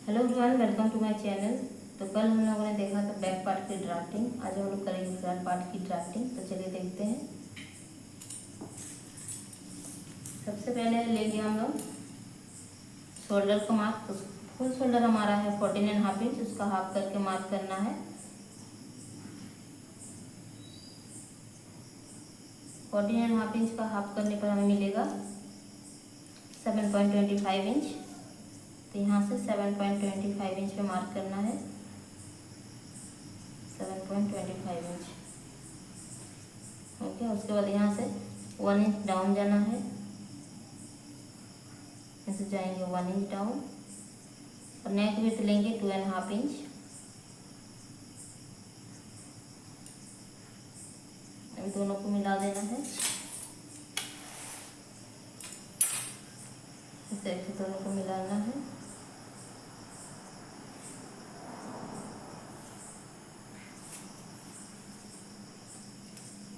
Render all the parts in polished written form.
Hello everyone, welcome to my channel. तो कल हम लोगों ने देखा था बैक पार्ट की ड्राफ्टिंग। आज हम लोग करेंगे फ्रंट पार्ट की ड्राफ्टिंग। तो चलिए देखते हैं। सबसे पहले लेंगे हम लोग शोल्डर का मार्क। तो फुल शोल्डर हमारा है 14.5 इंच, उसका हाफ करके मार्क करना है। 14.5 इंच का हाफ करने पर हमें मिलेगा 7.25 इंच। तो यहाँ से 7.25 इंच पे मार्क करना है। 7.25 इंच। ओके, उसके बाद यहाँ से 1 इंच डाउन जाना है। ऐसे जाएंगे 1 इंच डाउन। और नेक विड्थ लेंगे 2.5 इंच। अभी दोनों को मिला देना है। इस तरह से दोनों को मिलाना है।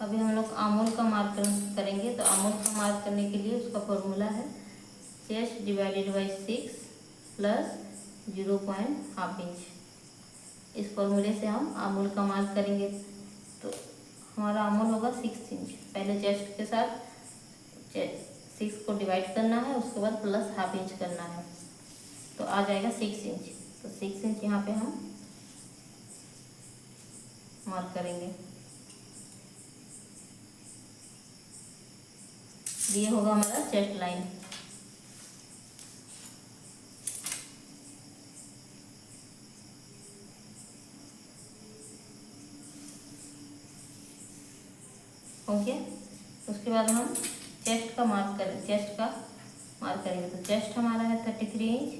अभी हम लोग आमोल का मार्क करेंगे। तो आमोल का मार्क करने के लिए उसका फॉर्मूला है chest divided by 6 plus 0.5 inch. इस फॉर्मूले से हम आमोल का मार्क करेंगे। तो हमारा आमोल होगा 6 इंच। पहले चेस्ट के साथ 6 को डिवाइड करना है, उसके बाद प्लस हाफ इंच करना है, तो आ जाएगा 6 इंच। तो 6 इंच यहाँ पे हम मार्क करेंगे। ये होगा हमारा चेस्ट लाइन। ओके, उसके बाद हम चेस्ट का मार्क करेंगे। तो चेस्ट हमारा है 33 इंच,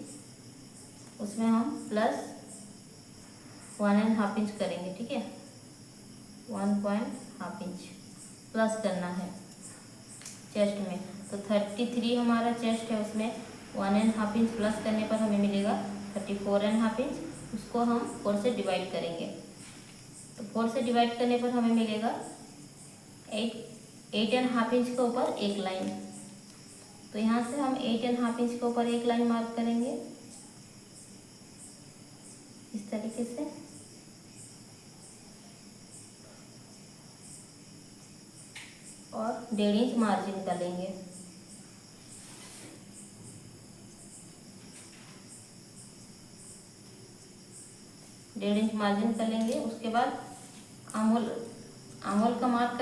उसमें हम प्लस 1.5 इंच करेंगे। ठीक है, 1.5 इंच प्लस करना है चेस्ट में। तो 33 हमारा चेस्ट है, उसमें 1.5 इंच प्लस करने पर हमें मिलेगा 34.5 इंच। उसको हम 4 से डिवाइड करेंगे। तो 4 से डिवाइड करने पर हमें मिलेगा 8.5 इंच के ऊपर एक लाइन। तो यहाँ से हम 8.5 इंच के ऊपर एक लाइन मार्क करेंगे इस तरीके से। और 1.5 इंच मार्जिन का लेंगे। डेढ़ इंच मार्जिन कर लेंगे। उसके बाद आमोल का मार्क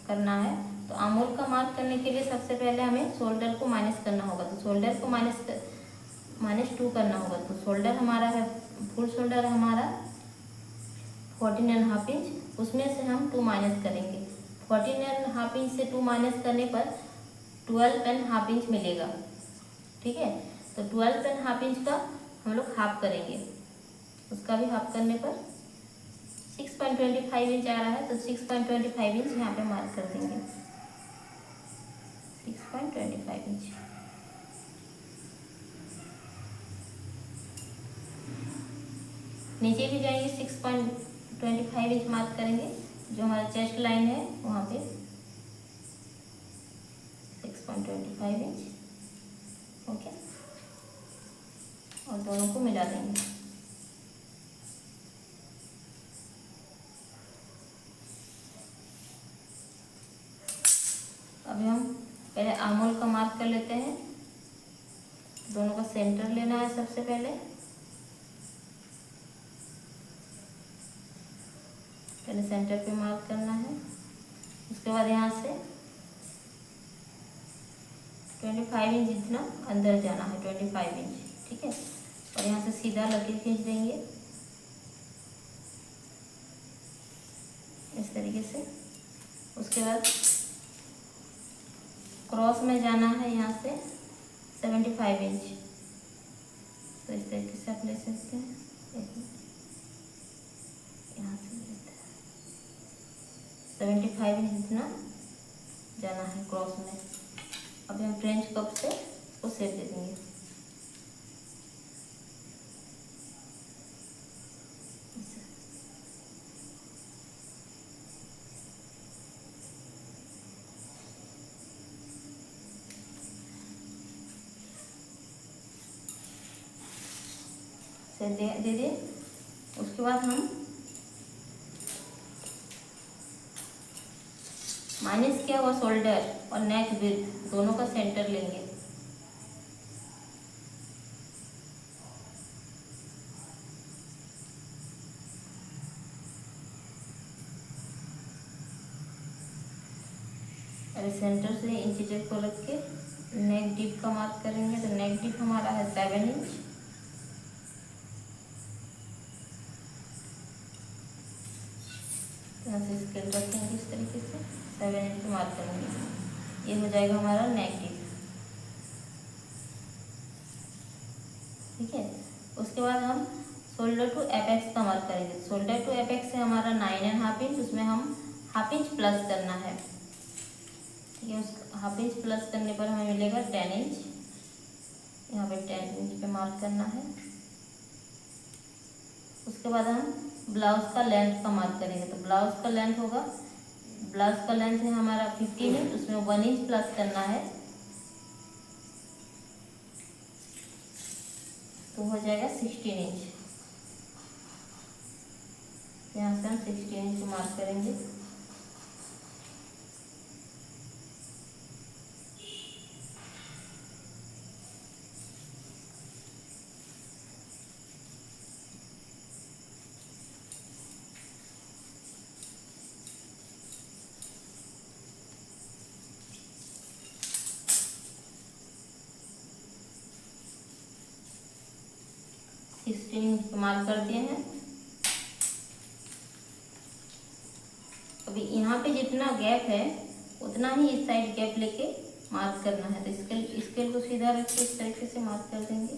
करना है। तो आमोल का मार्क करने के लिए सबसे पहले हमें शोल्डर को माइनस करना होगा। तो शोल्डर को -2 करना होगा। तो शोल्डर हमारा है, फुल शोल्डर हमारा 14.5 इंच, उसमें से हम 2 माइनस करेंगे। 14.5 इंच से 2 माइनस करने पर 12.5 इंच मिलेगा। ठीक है, तो 12.5 इंच का हम लोग हाफ करेंगे। उसका भी हाफ करने पर 6.25 इंच आ रहा है। तो 6.25 इंच यहाँ पे मार्क कर देंगे। 6.25 इंच। नीचे भी जाएंगे, 6.25 इंच मार्क करेंगे। जो हमारा चेस्ट लाइन है वहाँ पे 6.25 इंच। ओके, और दोनों को मिला देंगे। अभी हम पहले आर्महोल का मार्क कर लेते हैं। दोनों का सेंटर लेना है सबसे पहले। सेंटर पे मार्क करना है। उसके बाद यहाँ से 25 इंच जितना अंदर जाना है, 25 इंच। ठीक है, और यहाँ से सीधा लकीर खींच देंगे इस तरीके से। उसके बाद क्रॉस में जाना है यहाँ से 75 इंच। तो इस तरीके से आप ले सकते हैं। यहाँ से लेते हैं 75 इंच जितना जाना है क्रॉस में। अभी हम फ्रेंच कप से उसको शेप दे देंगे। से दे दिए। उसके बाद हम माइनस किया हुआ शोल्डर और नेक विड्थ दोनों का सेंटर लेंगे। और सेंटर से इंचीटेप को रख के नेक डीप का मार्क करेंगे। तो नेक डीप हमारा है 7 इंच। यहाँ से स्केल रखेंगे इस तरीके से 7 इंच पे मार्क करेंगे। ये हो जाएगा हमारा नेक डीप। ठीक है, उसके बाद हम शोल्डर टू एपेक्स का मार्क करेंगे। शोल्डर टू एपेक्स से हमारा 9.5 इंच, उसमें हम हाफ इंच प्लस करना है। ठीक है, उस हाफ इंच प्लस करने पर हमें मिलेगा 10 इंच। यहाँ पे 10 इंच पे मार्क करना है। उसके बाद हम ब्लाउज का लेंथ का मार्क करेंगे। तो ब्लाउज का लेंथ होगा, ब्लाउज का लेंथ है हमारा 15 इंच, उसमें 1 इंच प्लस करना है। तो हो जाएगा 16 इंच। यहाँ से हम 16 इंच मार्क करेंगे। मार्क कर दिए हैं। अभी यहाँ पे जितना गैप है उतना ही इस साइड गैप लेके मार्क करना है। तो स्केल को सीधा रख के इस तरीके से मार्क कर देंगे।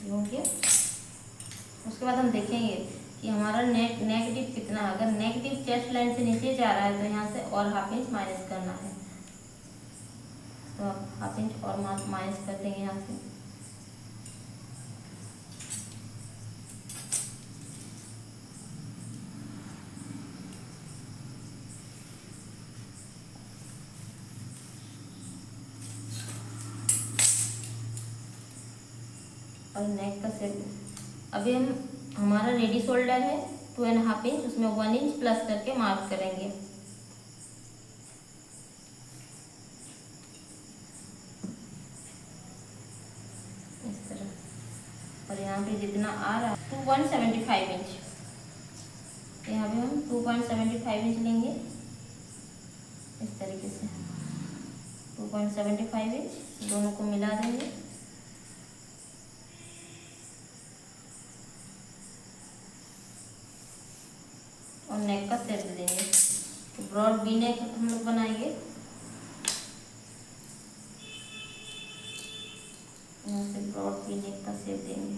हो गया। उसके बाद हम देखेंगे कि हमारा नेक डीप कितना है। अगर नेक डीप चेस्ट लाइन से नीचे जा रहा है तो यहाँ से और हाफ इंच माइनस करना है। तो हाफ इंच और माइनस कर देंगे यहाँ से। और नेक का शेप अभी हमारा रेडी शोल्डर है 2.5 इंच, उसमें 1 इंच प्लस करके मार्क करेंगे। इस तरह। और यहाँ पे जितना आ रहा है 2.75 इंच, यहाँ पे हम 2.75 इंच लेंगे इस तरीके से। 2.75 इंच दोनों को मिला देंगे। और नेक का शेप दे देंगे। तो ब्रॉड वी नेक हम लोग बनाएंगे। यहाँ से ब्रॉड वी नेक का शेप देंगे।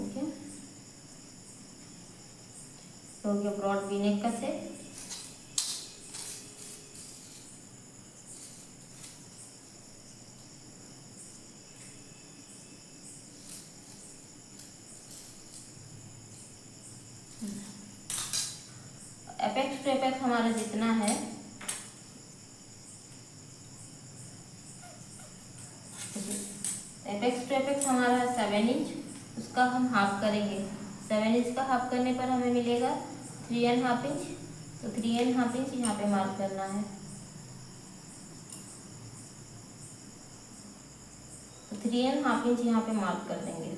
ओके, तो हो गया ब्रॉड वी नेक का शेप। एपेक्स टू एपेक्स हमारा जितना है एपेक्स टू एपेक्स हमारा 7 इंच, उसका हम हाफ करेंगे। 7 इंच का हाफ करने पर हमें मिलेगा 3.5 इंच। तो 3.5 इंच यहाँ पे मार्क करना है। तो 3.5 इंच यहाँ पे मार्क कर देंगे।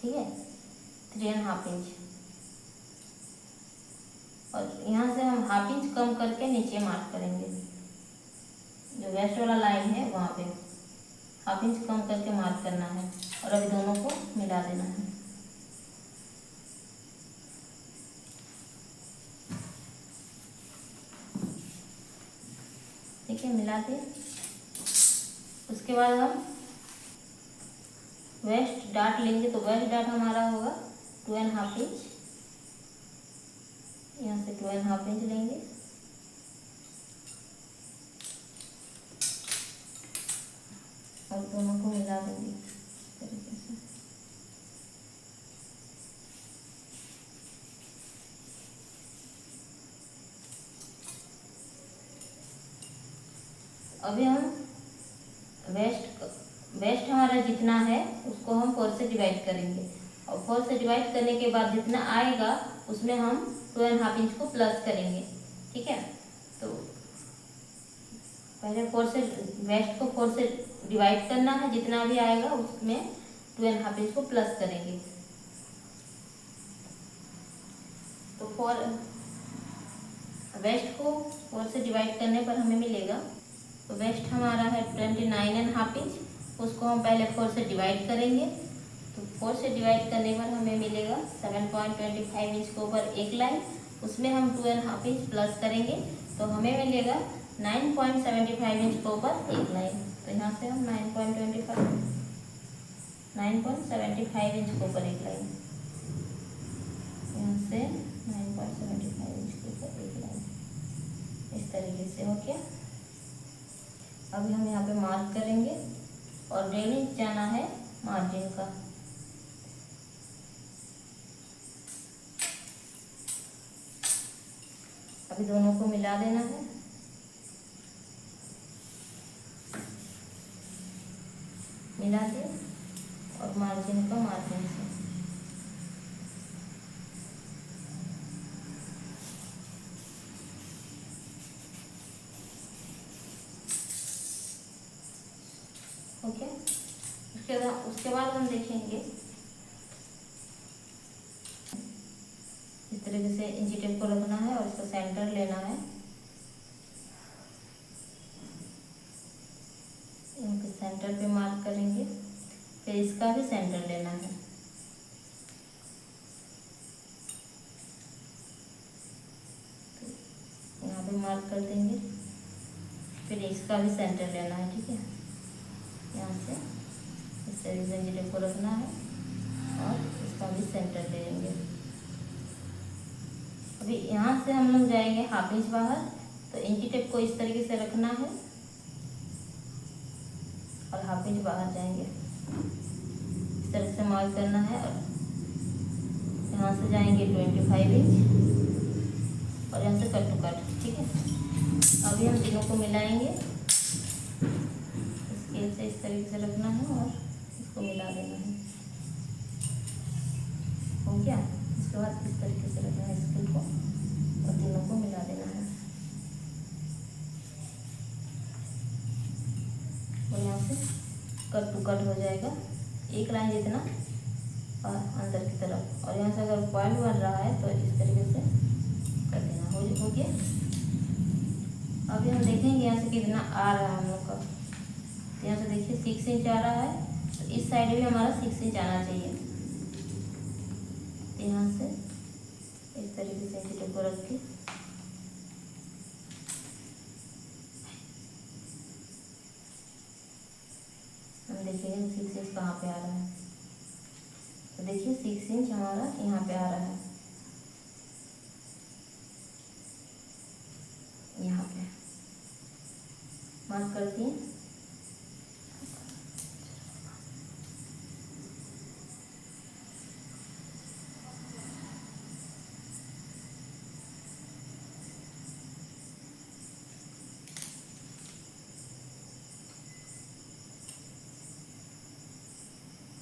ठीक है, 3.5 इंच। और यहाँ से हम हाफ इंच कम करके नीचे मार्क करेंगे। जो वेस्ट वाला लाइन है वहाँ पे हाफ इंच कम करके मार्क करना है। और अभी दोनों को मिला देना है। ठीक है, मिला दिए। उसके बाद हम वेस्ट डार्ट लेंगे। तो वेस्ट डार्ट हमारा होगा 2.5 इंच। यहाँ से 2.5 इंच लेंगे। अभी हम वेस्ट हमारा जितना है उसको हम 4 से डिवाइड करेंगे, और 4 से डिवाइड करने के बाद जितना आएगा उसमें हम 2.5 इंच को प्लस करेंगे। ठीक है, तो पहले 4 से वेस्ट को 4 से डिवाइड करना है, जितना भी आएगा उसमें 2.5 इंच को प्लस करेंगे। तो वेस्ट को 4 से डिवाइड करने पर हमें मिलेगा, तो वेस्ट हमारा है 29.5 इंच, उसको हम पहले 4 से डिवाइड करेंगे। तो 4 से डिवाइड करने पर हमें मिलेगा 7.25 इंच के ऊपर एक लाइन, उसमें हम 2.5 इंच प्लस करेंगे तो हमें मिलेगा 9.75 इंच के ऊपर एक लाइन। तो यहाँ से हम 9.75 इंच के ऊपर एक लाइन, यहाँ से 9.75 इंच के ऊपर एक लाइन, इस तरीके से हो गया। अभी हम यहाँ पे मार्क करेंगे और 1.5 इंच जाना है मार्जिन का। अभी दोनों को मिला देना है, मिला दिया और मार्जिन का मार्जिन से ओके। उसके बाद हम देखेंगे इस तरीके से इंची टेप को रखना है और इसका सेंटर लेना है, इनके सेंटर पे मार्क करेंगे, फिर इसका भी सेंटर लेना है। तो यहाँ पे मार्क कर देंगे, फिर इसका भी सेंटर लेना है। ठीक है, यहाँ से इस तरीके से इंची टेप को रखना है और इसका भी सेंटर ले लेंगे। अभी यहाँ से हम लोग जाएंगे 1/2 इंच बाहर, तो इंची टेप को इस तरीके से रखना है और 1/2 इंच बाहर जाएंगे, इस तरह से मार्क करना है। और यहाँ से जाएंगे 25 इंच और यहाँ से कट टू कट। ठीक है, अभी हम तीनों को मिलाएंगे, स्केल से इस तरीके से रखना है और इसको मिला देना है। हो गया, इसके बाद इस तरीके से रखना है स्केल को और तीनों को मिला देना है। और यहाँ से कट टू कट हो जाएगा, एक लाइन जितना और अंदर की तरफ। और यहाँ से अगर पॉइंट बन रहा है तो इस तरीके से कर देना। हो गया। अभी हम देखेंगे यहाँ से कितना आ रहा है हम लोग का। तो यहाँ से देखिए 6 इंच आ रहा है, तो इस साइड भी हमारा 6 इंच आना चाहिए। यहाँ से इस तरीके से इंची टेप को रख के हम देखेंगे 6 इंच कहाँ पे आ रहा है। तो देखिए 6 इंच हमारा यहाँ पे आ रहा है, यहाँ पे मार्क करती हैं।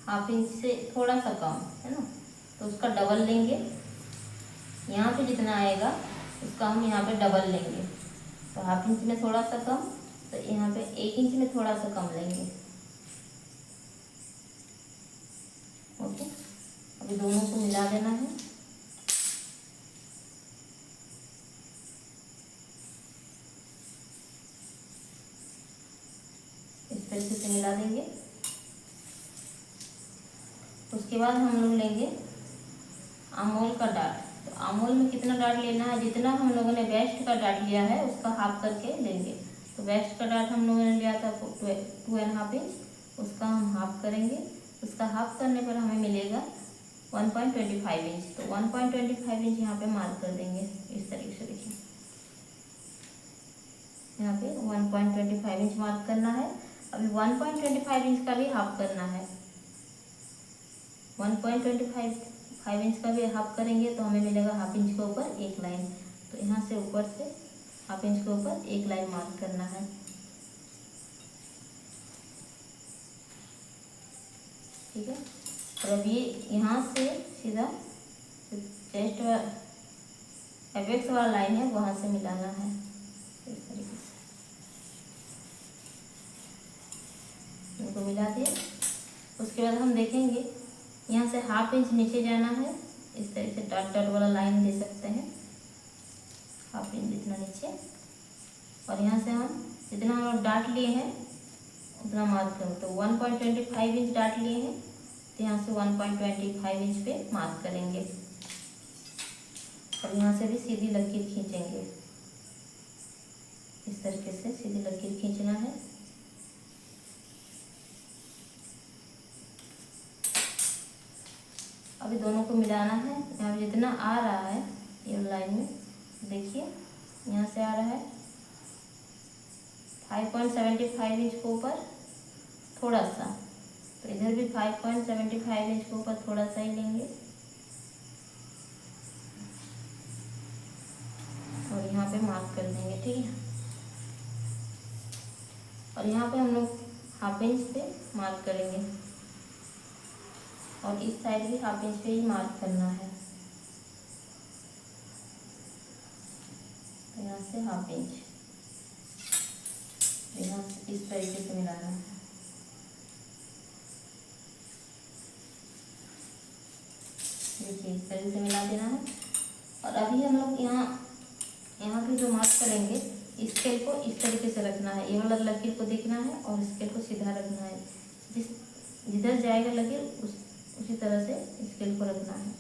हाफ इंच से थोड़ा सा कम है ना, तो उसका डबल लेंगे। यहाँ पे जितना आएगा उसका हम यहाँ पे डबल लेंगे। तो हाफ इंच में थोड़ा सा कम, तो यहाँ पे 1 इंच में थोड़ा सा कम लेंगे। ओके, अभी दोनों को मिला देना है। इस तरीके से मिला देंगे। उसके बाद हम लोग लेंगे अमूल का डाट। तो अमूल में कितना डाट लेना है, जितना हम लोगों ने वेस्ट का डाट लिया है उसका हाफ करके लेंगे। तो वेस्ट का डाट हम लोगों ने लिया था 2.5 इंच, उसका हम हाफ करेंगे। उसका हाफ करने पर हमें मिलेगा 1.25 इंच। तो 1.25 इंच यहाँ पे मार्क कर देंगे, इस तरीके से देखिए यहाँ पे 1.25 इंच मार्क करना है। अभी 1.25 इंच का भी हाफ करना है। 1.25 इंच का भी हाफ करेंगे तो हमें मिलेगा हाफ इंच के ऊपर एक लाइन। तो यहाँ से ऊपर से हाफ इंच के ऊपर एक लाइन मार्क करना है। ठीक है। और अब ये यहाँ से सीधा चेस्ट एपेक्स वाला लाइन है वहाँ से मिलाना है इस तरीके से। इनको मिला दिया। उसके बाद हम देखेंगे यहाँ से 1/2 इंच नीचे जाना है, इस तरह से डॉट डॉट वाला लाइन दे सकते हैं 1/2 इंच जितना नीचे। और यहाँ से हम जितना हम लोग डाट लिए हैं उतना मार्क करें, तो 1.25 इंच डाट लिए हैं तो यहाँ से 1.25 इंच पे मार्क करेंगे। और यहाँ से भी सीधी लकीर खींचेंगे, इस तरीके से सीधी लकीर खींचना है। अभी दोनों को मिलाना है। यहाँ जितना आ रहा है ये लाइन में देखिए, यहाँ से आ रहा है 5.75 इंच के ऊपर थोड़ा सा, तो इधर भी 5.75 इंच के ऊपर थोड़ा सा ही लेंगे। और यहाँ पे मार्क कर देंगे, ठीक है। और यहाँ पे हम लोग 1/2 इंच पे मार्क करेंगे और इस साइड भी 1/2 इंच पे ही मार्क करना है। तो यहाँ से 1/2 इंच यहाँ से इस तरीके से मिलाना है। देखिए इस तरीके से मिला देना है। और अभी हम लोग यहाँ पे जो मार्क करेंगे स्केल को इस तरीके से रखना है, ये वाला लकीर को देखना है और स्केल को सीधा रखना है। जिधर जाएगा लकीर उसी तरह से स्केल को रखना है।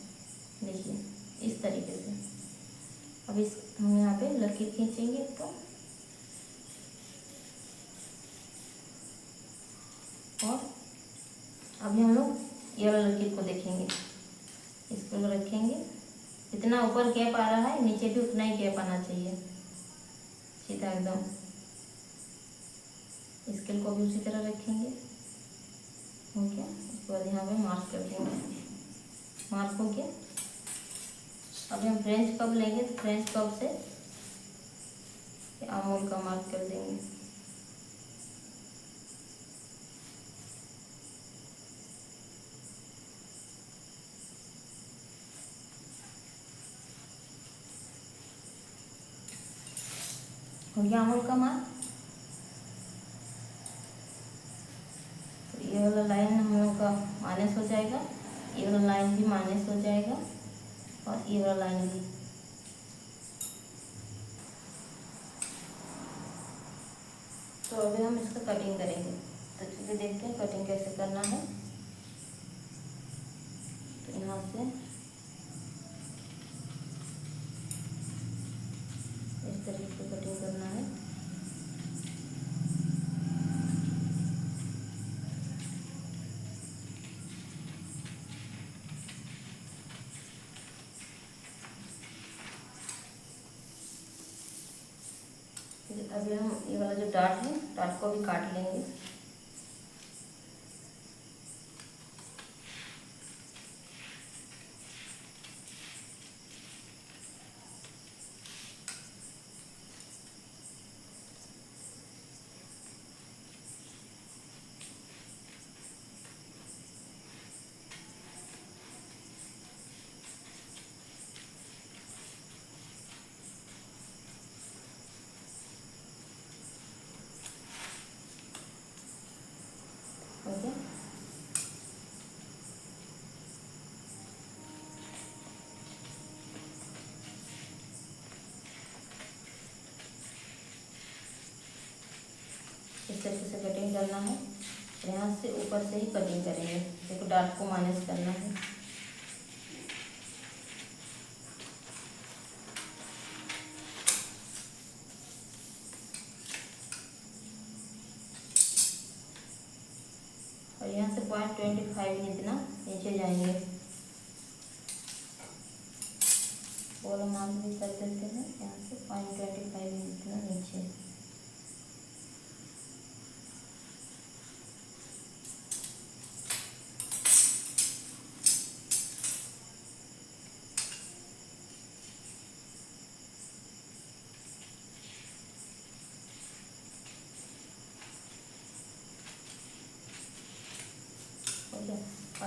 देखिए इस तरीके से। अब हम यहाँ पे लकीर खींचेंगे तो और अभी हम लोग ये वाला लकीर को देखेंगे, स्केल को रखेंगे। जितना ऊपर गैप आ रहा है नीचे भी उतना ही गैप आना चाहिए, सीधा एकदम। स्केल को भी उसी तरह रखेंगे। हो गया। उसके बाद यहाँ पे मार्क कर देंगे। मार्क हो गया। अभी हम फ्रेंच कर्व लेंगे तो फ्रेंच कर्व से अमूल का मार्क कर देंगे। हो गया अमूल का मार्क। ये वाला लाइन हम लोग का माइनस हो जाएगा, ये वाला लाइन भी माइनस हो जाएगा और ये वाला लाइन भी। तो अभी हम इसका कटिंग करेंगे, तो चलिए देखते हैं कटिंग कैसे करना है। तो यहाँ से इस तरीके से कटिंग करना है। अभी हम ये वाला जो डार्ट है डार्ट को भी काट लेंगे। ओके। इस तरीके से कटिंग करना है। यहाँ से ऊपर से ही कटिंग करेंगे, देखो डार्ट को माइनस करना है। और यहाँ से 0.25 इतना नीचे जाएंगे। बोलो मार्क भी कर देते हैं, यहाँ से 0.25 इतना नीचे।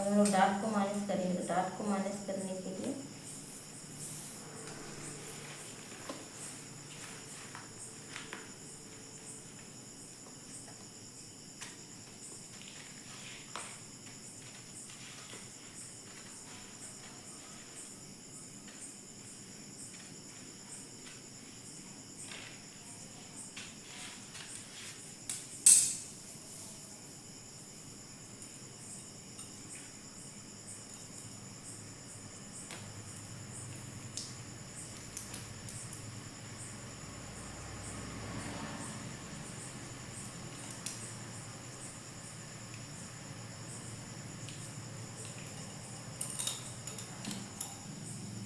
अब हम लोग डार्क को माइनस करेंगे, तो डार्क को माइनस करने के लिए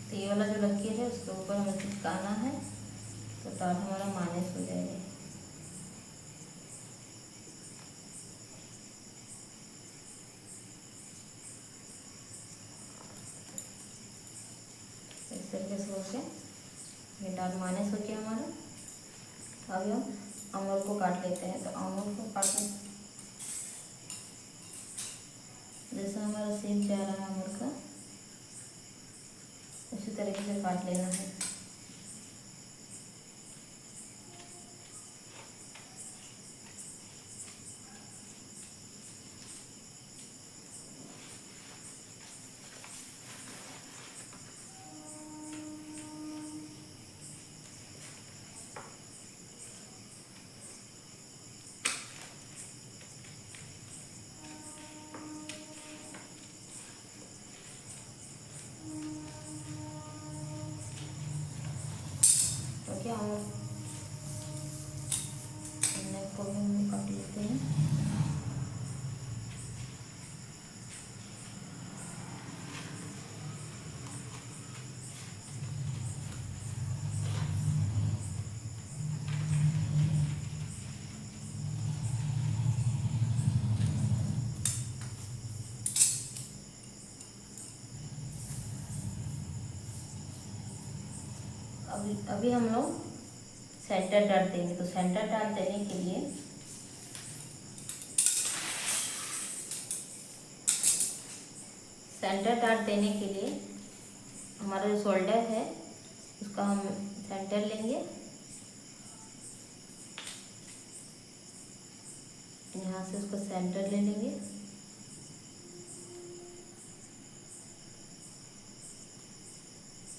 तो ये वाला जो लकीर है उसके ऊपर हमें चिपकाना है, तो डॉट हमारा माइनस हो जाएगा। इस तरीके से होके ये डॉट माइनस हो गया हमारा। अभी हम अमूल को काट लेते हैं, तो अमूल को काटने जैसा हमारा शेप जा रहा है अमूल का, उसी तरीके से काट लेना है। ओके, हम नेक को भी हम काट लेते हैं। अभी हम लोग सेंटर डाट देंगे, तो सेंटर डाट देने के लिए हमारा जो शोल्डर है उसका हम सेंटर लेंगे, यहाँ से उसका सेंटर ले लेंगे।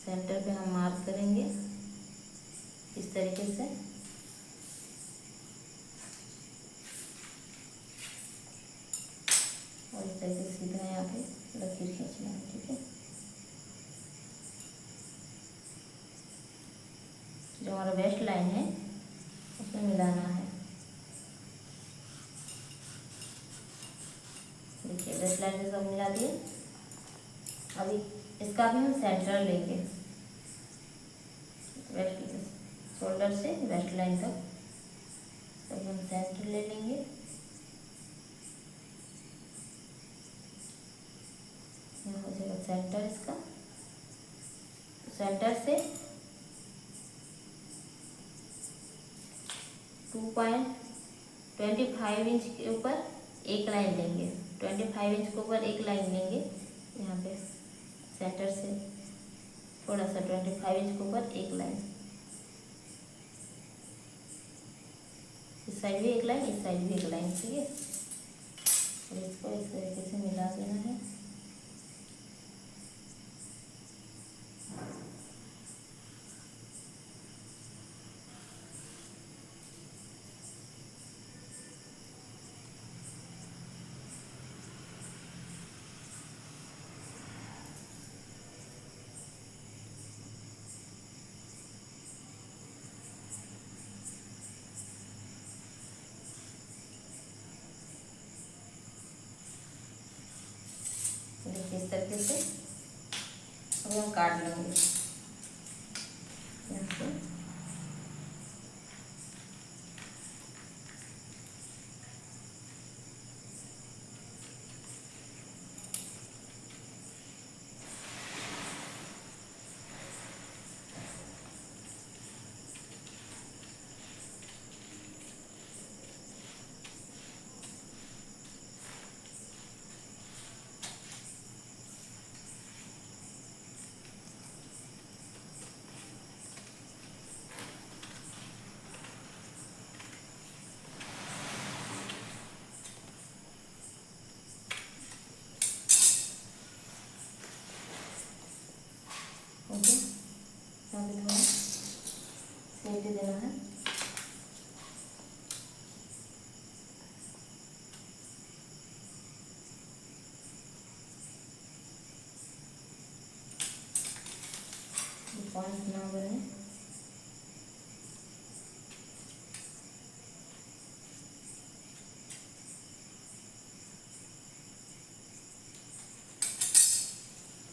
सेंटर पे हम मार्क करेंगे इस तरीके से, और इस तरीके से सीधा यहाँ पे लकीर खींचना है। ठीक है, जो हमारा वेस्ट लाइन है उसमें मिलाना है। देखिए वेस्ट लाइन से सब मिला दिए। अभी इसका भी हम सेंटर लेंगे, वेस्ट शोल्डर से वेस्ट लाइन तक तब हम सेंटर ले लेंगे। यहाँ हो जाएगा सेंटर इसका। सेंटर से 2.25 इंच के ऊपर एक लाइन लेंगे, 25 इंच के ऊपर एक लाइन लेंगे। यहाँ पे सेंटर से थोड़ा सा 25 इंच के ऊपर एक लाइन, इस साइड भी एक लाइन, इस साइड भी एक लाइन। ठीक है, और इसको इस तरीके से मिला देना है। देखिए इस तरीके से अब हम काट लेंगे यहाँ से। पॉइंट ना बने।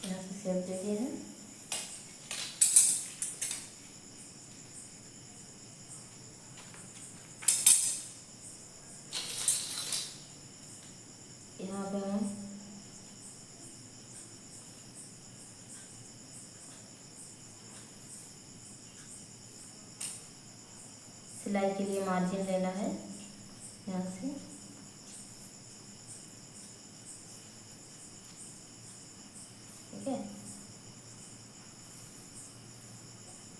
यहाँ से शेप दे दिए हैं। यहाँ पे हम सिलाई के लिए मार्जिन लेना है यहाँ से। ठीक है,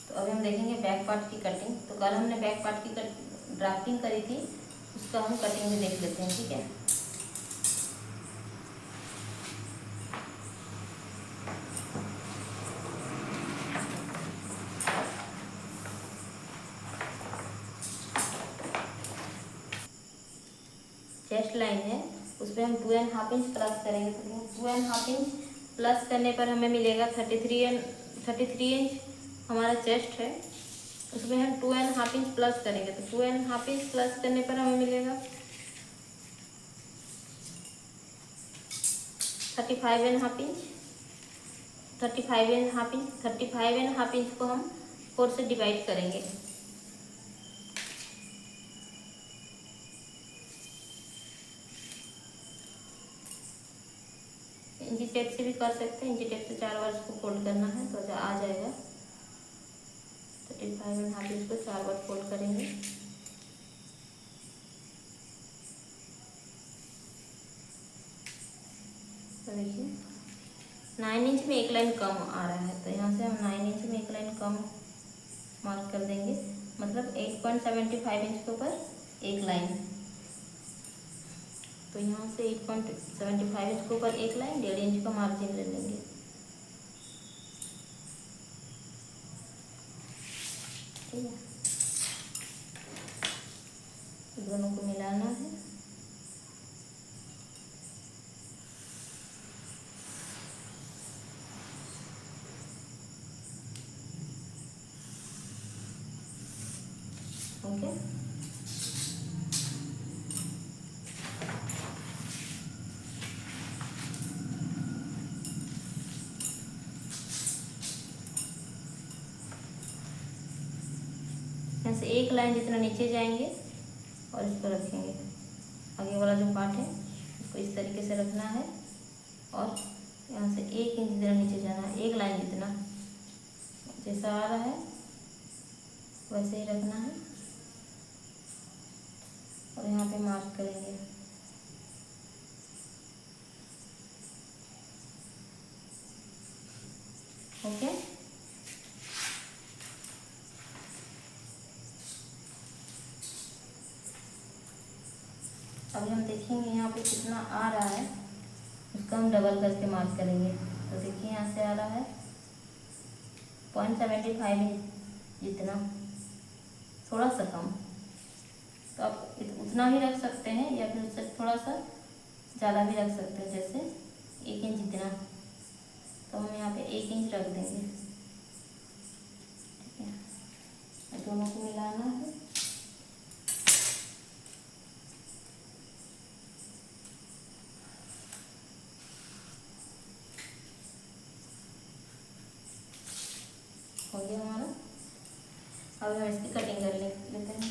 तो अभी हम देखेंगे बैक पार्ट की कटिंग। तो कल हमने बैक पार्ट की ड्राफ्टिंग करी थी, उसका हम कटिंग भी देख लेते हैं। ठीक है, चेस्ट लाइन है, उसमें हम 2.5 इंच प्लस करेंगे। तो 2.5 इंच प्लस करने पर हमें मिलेगा 33 इंच हमारा चेस्ट है, उसमें हम 2.5 इंच प्लस करेंगे। तो 2.5 इंच प्लस करने पर हमें मिलेगा 35.5 इंच। 35.5 इंच को हम 4 से डिवाइड करेंगे। इंची टेप से भी कर सकते हैं, इंची टेप से 4 बार इसको फोल्ड करना है तो आ जाएगा। 35.5 इंच को 4 बार फोल्ड करेंगे। तो देखिए 9 इंच में एक लाइन कम आ रहा है, तो यहाँ से हम 9 इंच में एक लाइन कम मार्क कर देंगे, मतलब 8.75 इंच के ऊपर एक लाइन। तो यहाँ से 8.75 इंच के ऊपर एक लाइन, 1.5 इंच का मार्जिन ले लेंगे। ठीक है, दोनों को मिलाना है। ओके, यहाँ से एक लाइन जितना नीचे जाएंगे और इसको रखेंगे। आगे वाला जो पार्ट है उसको इस तरीके से रखना है और यहाँ से 1 इंच जितना नीचे जाना है, एक लाइन जितना, जैसा आ रहा है वैसे ही रखना है और यहाँ पे मार्क करेंगे। ओके, अभी हम देखेंगे यहाँ पे कितना आ रहा है, उसका हम डबल करके मार्क करेंगे। तो देखिए यहाँ से आ रहा है 0.75 इंच जितना, थोड़ा सा कम। तो आप उतना ही रख सकते हैं या फिर उससे थोड़ा सा ज़्यादा भी रख सकते हैं, जैसे 1 इंच जितना। तो हम यहाँ पे 1 इंच रख देंगे। ठीक है, दोनों को मिलाना है। हो गया हमारा। अब हम इसकी कटिंग कर लेते हैं।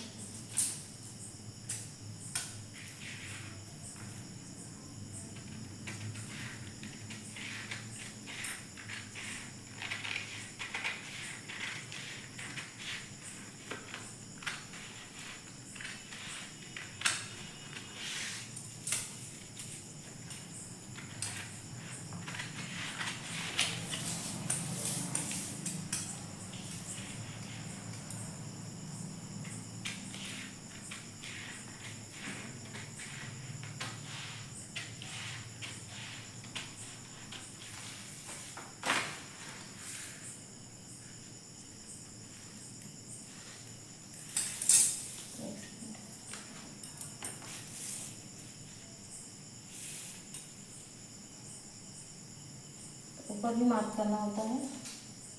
ऊपर भी मार्क करना होता है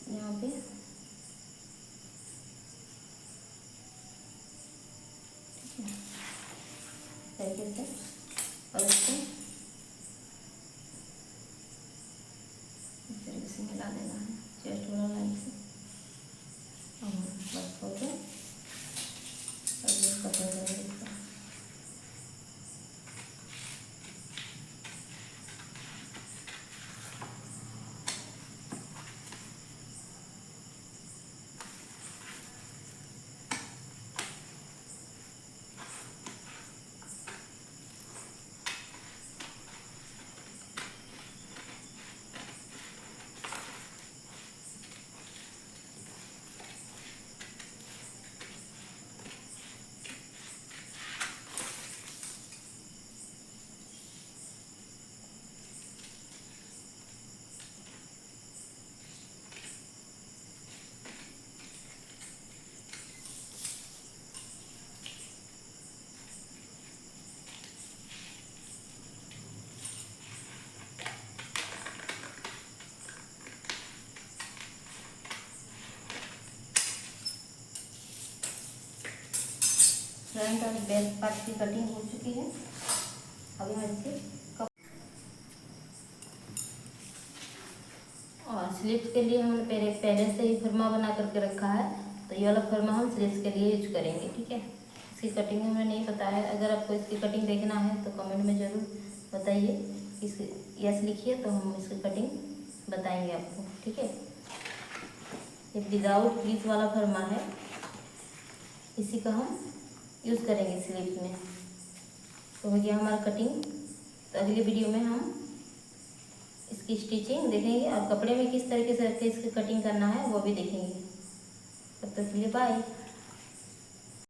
यहाँ पे। तरीके से और इसको इस तरीके से मिला देना है चेस्ट वाला लाइन से। बस हो गया। अब ये कटिंग करेंगे इसका। फ्रंट और बैक पार्ट की कटिंग हो चुकी है। अभी हम इसके और स्लीव्स के लिए हमने पहले से ही फरमा बना करके रखा है, तो ये वाला फरमा हम स्लीव्स के लिए यूज करेंगे। ठीक है, इसकी कटिंग हमें नहीं पता है। अगर आपको इसकी कटिंग देखना है तो कमेंट में ज़रूर बताइए। इस यस लिखिए तो हम इसकी कटिंग बताएंगे आपको। ठीक है, ये विदाउट प्लीज वाला फरमा है, इसी का हम यूज़ करेंगे स्लीव्स में। तो हो गया हमारा कटिंग। तो अगली वीडियो में हम इसकी स्टिचिंग देखेंगे और कपड़े में किस तरीके से इसकी कटिंग करना है वो भी देखेंगे। तब तक के लिए बाय।